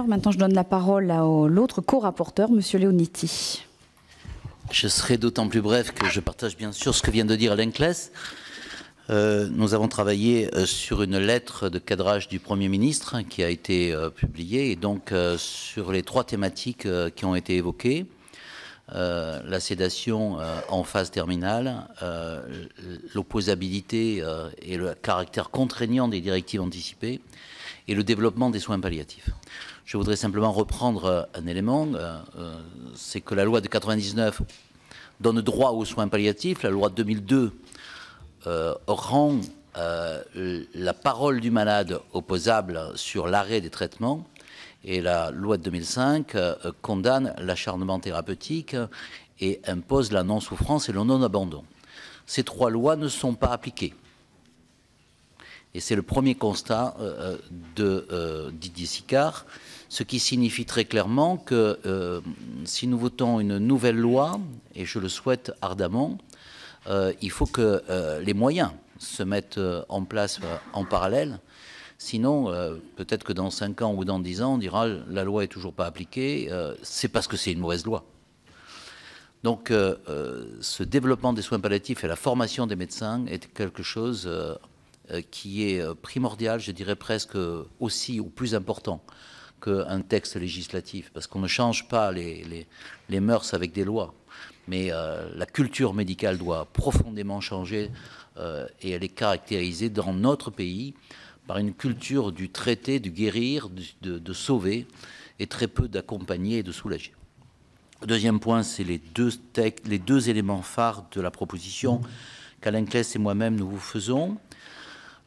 Maintenant, je donne la parole à l'autre co-rapporteur, M. Leonetti. Je serai d'autant plus bref que je partage bien sûr ce que vient de dire Alain Claes. Nous avons travaillé sur une lettre de cadrage du Premier ministre qui a été publiée, et donc sur les trois thématiques qui ont été évoquées. La sédation en phase terminale, l'opposabilité et le caractère contraignant des directives anticipées, et le développement des soins palliatifs. Je voudrais simplement reprendre un élément, c'est que la loi de 99 donne droit aux soins palliatifs, la loi de 2002 rend la parole du malade opposable sur l'arrêt des traitements, et la loi de 2005 condamne l'acharnement thérapeutique et impose la non-souffrance et le non-abandon. Ces trois lois ne sont pas appliquées. Et c'est le premier constat de Didier Sicard, ce qui signifie très clairement que si nous votons une nouvelle loi, et je le souhaite ardemment, il faut que les moyens se mettent en place en parallèle. Sinon, peut-être que dans 5 ans ou dans 10 ans, on dira la loi est toujours pas appliquée, c'est parce que c'est une mauvaise loi. Donc ce développement des soins palliatifs et la formation des médecins est quelque chose qui est primordial, je dirais presque aussi ou plus important qu'un texte législatif, parce qu'on ne change pas les mœurs avec des lois, mais la culture médicale doit profondément changer et elle est caractérisée dans notre pays par une culture du traiter, du guérir, de sauver, et très peu d'accompagner et de soulager. Le deuxième point, c'est les deux éléments phares de la proposition qu'Alain Claes et moi-même nous vous faisons.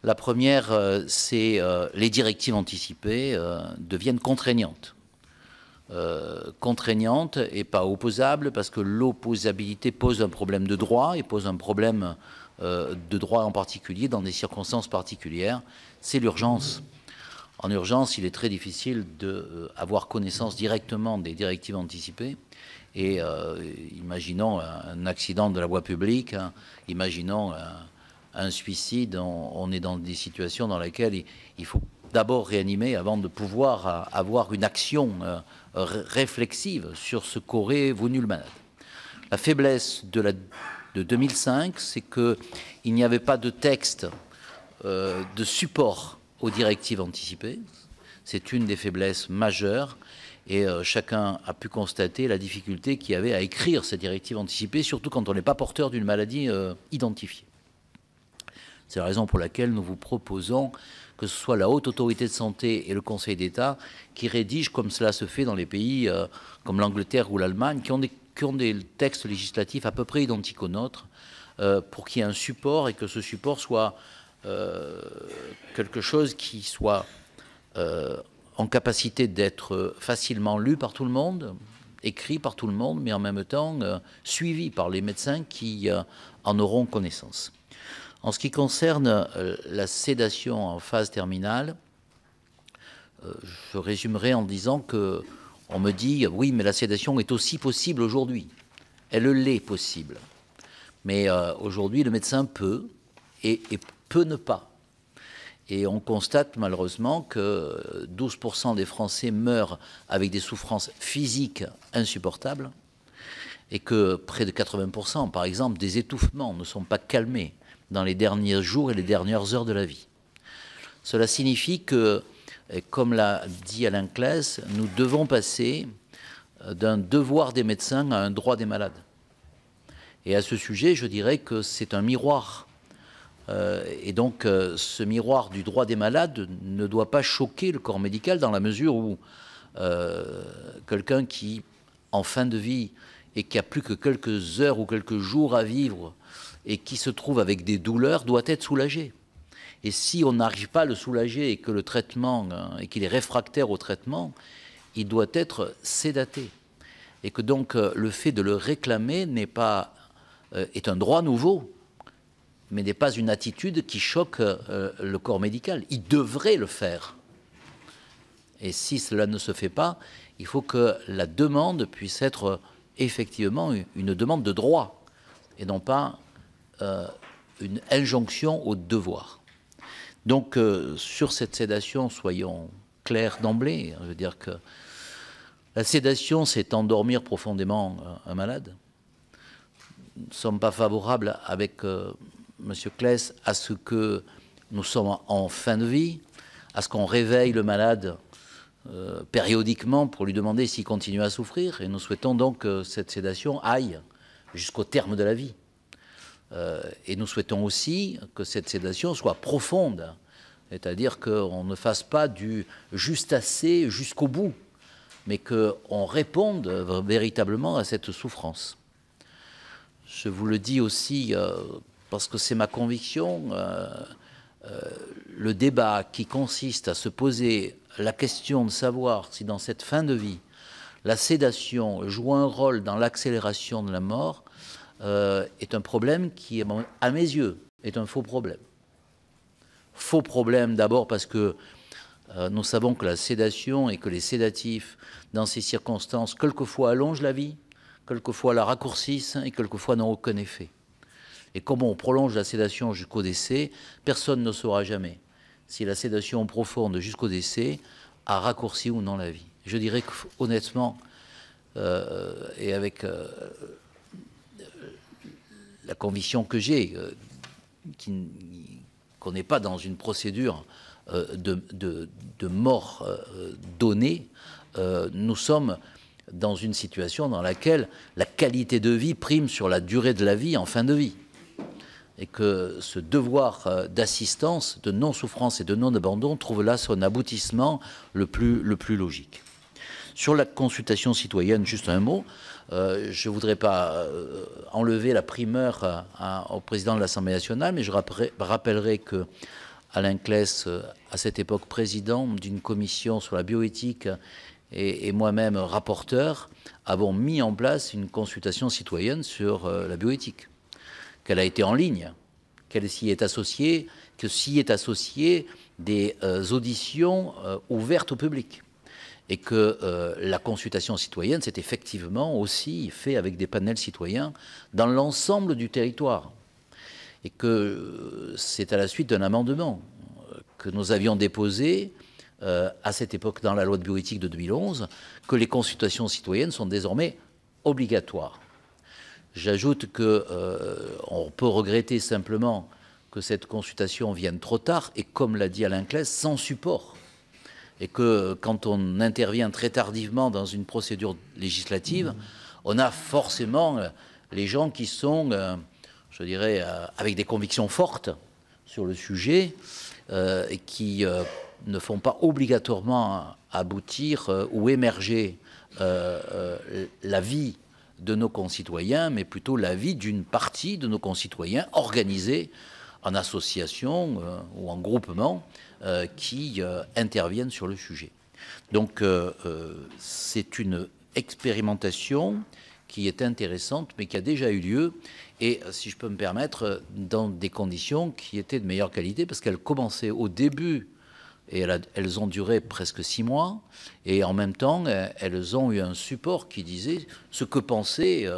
La première, c'est les directives anticipées deviennent contraignantes. Contraignantes et pas opposables, parce que l'opposabilité pose un problème de droit et pose un problème de droit en particulier dans des circonstances particulières. C'est l'urgence. En urgence, il est très difficile d'avoir connaissance directement des directives anticipées. Et imaginons un accident de la voie publique, hein, imaginons un suicide, on est dans des situations dans lesquelles il faut d'abord réanimer avant de pouvoir avoir une action réflexive sur ce qu'aurait voulu le malade. La faiblesse de 2005, c'est qu'il n'y avait pas de texte de support aux directives anticipées. C'est une des faiblesses majeures, et chacun a pu constater la difficulté qu'il y avait à écrire ces directives anticipées, surtout quand on n'est pas porteur d'une maladie identifiée. C'est la raison pour laquelle nous vous proposons que ce soit la Haute Autorité de Santé et le Conseil d'État qui rédigent, comme cela se fait dans les pays comme l'Angleterre ou l'Allemagne, qui ont des textes législatifs à peu près identiques aux nôtres, pour qu'il y ait un support, et que ce support soit quelque chose qui soit en capacité d'être facilement lu par tout le monde, écrit par tout le monde, mais en même temps suivi par les médecins qui en auront connaissance. En ce qui concerne la sédation en phase terminale, je résumerai en disant que on me dit oui, mais la sédation est aussi possible aujourd'hui. Elle l'est possible. Mais aujourd'hui, le médecin peut et peut ne pas. Et on constate malheureusement que 12% des Français meurent avec des souffrances physiques insupportables, et que près de 80%, par exemple, des étouffements ne sont pas calmés dans les derniers jours et les dernières heures de la vie. Cela signifie que, comme l'a dit Alain Claes, nous devons passer d'un devoir des médecins à un droit des malades. Et à ce sujet, je dirais que c'est un miroir. Et donc, ce miroir du droit des malades ne doit pas choquer le corps médical, dans la mesure où quelqu'un qui, en fin de vie, et qui a plus que quelques heures ou quelques jours à vivre, et qui se trouve avec des douleurs, doit être soulagé. Et si on n'arrive pas à le soulager, et que le traitement, et qu'il est réfractaire au traitement, il doit être sédaté. Et que donc le fait de le réclamer est un droit nouveau, mais n'est pas une attitude qui choque le corps médical. Il devrait le faire. Et si cela ne se fait pas, il faut que la demande puisse être effectivement une demande de droit, et non pas une injonction au devoir. Donc, sur cette sédation, soyons clairs. clair d'emblée. Je veux dire que la sédation, c'est endormir profondément un malade. Nous ne sommes pas favorables avec M. Claes à ce que nous sommes en fin de vie, à ce qu'on réveille le malade périodiquement pour lui demander s'il continue à souffrir. Et nous souhaitons donc que cette sédation aille jusqu'au terme de la vie. Et nous souhaitons aussi que cette sédation soit profonde, c'est-à-dire qu'on ne fasse pas du juste assez jusqu'au bout, mais qu'on réponde véritablement à cette souffrance. Je vous le dis aussi parce que c'est ma conviction, le débat qui consiste à se poser la question de savoir si dans cette fin de vie, la sédation joue un rôle dans l'accélération de la mort, est un problème qui, à mes yeux, est un faux problème. Faux problème d'abord parce que nous savons que la sédation et que les sédatifs, dans ces circonstances, quelquefois allongent la vie, quelquefois la raccourcissent et quelquefois n'ont aucun effet. Et comme on prolonge la sédation jusqu'au décès, personne ne saura jamais si la sédation profonde jusqu'au décès a raccourci ou non la vie. Je dirais honnêtement, et avec la conviction que j'ai, qu'on n'est pas dans une procédure de mort donnée, nous sommes dans une situation dans laquelle la qualité de vie prime sur la durée de la vie en fin de vie. Et que ce devoir d'assistance, de non-souffrance et de non-abandon trouve là son aboutissement le plus logique. Sur la consultation citoyenne, juste un mot, je ne voudrais pas enlever la primeur au président de l'Assemblée nationale, mais je rappellerai que Alain Claes, à cette époque président d'une commission sur la bioéthique et moi-même rapporteur, avons mis en place une consultation citoyenne sur la bioéthique, qu'elle a été en ligne, qu'elle s'y est associée, que s'y est associée des auditions ouvertes au public. Et que la consultation citoyenne, c'est effectivement aussi fait avec des panels citoyens dans l'ensemble du territoire. Et que c'est à la suite d'un amendement que nous avions déposé à cette époque dans la loi de bioéthique de 2011, que les consultations citoyennes sont désormais obligatoires. J'ajoute qu'on peut regretter simplement que cette consultation vienne trop tard et, comme l'a dit Alain Claes, sans support. Et que quand on intervient très tardivement dans une procédure législative, on a forcément les gens qui sont, je dirais, avec des convictions fortes sur le sujet et qui ne font pas obligatoirement aboutir ou émerger la vie de nos concitoyens, mais plutôt la vie d'une partie de nos concitoyens organisés en association ou en groupement qui interviennent sur le sujet. Donc c'est une expérimentation qui est intéressante, mais qui a déjà eu lieu, et si je peux me permettre, dans des conditions qui étaient de meilleure qualité, parce qu'elles commençaient au début, et elles ont duré presque 6 mois, et en même temps, elles ont eu un support qui disait ce que pensaient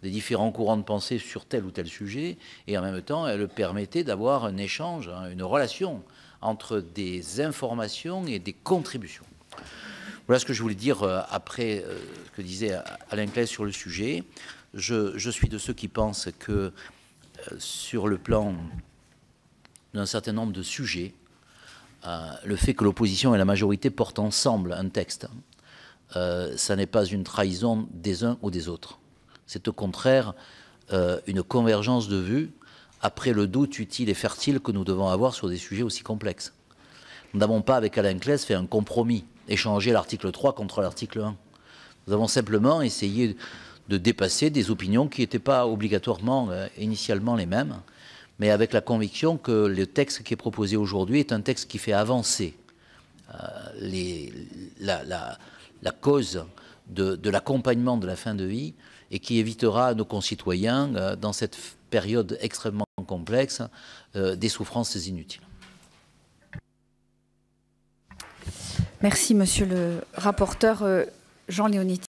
des différents courants de pensée sur tel ou tel sujet, et en même temps, elles permettaient d'avoir un échange, une relation entre des informations et des contributions. Voilà ce que je voulais dire après ce que disait Alain Claes sur le sujet. Je suis de ceux qui pensent que sur le plan d'un certain nombre de sujets, le fait que l'opposition et la majorité portent ensemble un texte, ça n'est pas une trahison des uns ou des autres. C'est au contraire une convergence de vues après le doute utile et fertile que nous devons avoir sur des sujets aussi complexes. Nous n'avons pas, avec Alain Claes, fait un compromis, échanger l'article 3 contre l'article 1. Nous avons simplement essayé de dépasser des opinions qui n'étaient pas obligatoirement initialement les mêmes, mais avec la conviction que le texte qui est proposé aujourd'hui est un texte qui fait avancer la cause de l'accompagnement de la fin de vie et qui évitera à nos concitoyens, dans cette période extrêmement complexe, des souffrances inutiles. Merci, monsieur le rapporteur Jean Leonetti.